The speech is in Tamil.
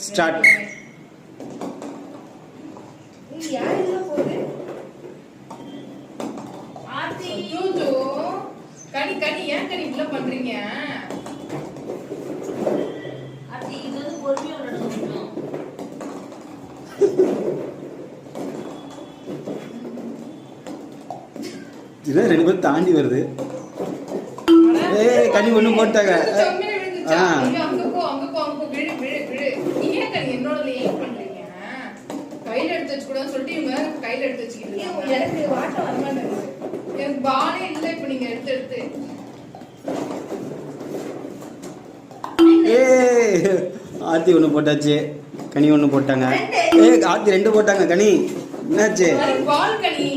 ஸ்டார்ட். யார் இல்ல போகுது ஆர்த்தி ஜூஜு கனி கனி ஏன் கனி இப்படி பண்றீங்க? ஆர்த்தி இது வந்து பொறுமையா விளையாடணும். இது ரெண்டு பேரும் தாண்டி வருது. ஏய் கனி ஒண்ணு போட்டாங்க. அங்க போ விழு விழு விழு. நீ ஏன் கனி என்னோடல ஏன் பண்றீங்க? கையில எடுத்து வச்சு கூட சொல்லிட்டு இவங்க கையில எடுத்து வச்சுக்கிட்டு எனக்கு வாட்ட வர மாட்டேங்குது. எனக்கு பாலே இல்ல இப்ப நீங்க எடுத்து ஏய் ஆர்த்தி ஒண்ணு போட்டாச்சு, கனி ஒண்ணு போட்டாங்க. ஏய் ஆர்த்தி ரெண்டு போட்டாங்க. கனி என்னாச்சு? பால் கனி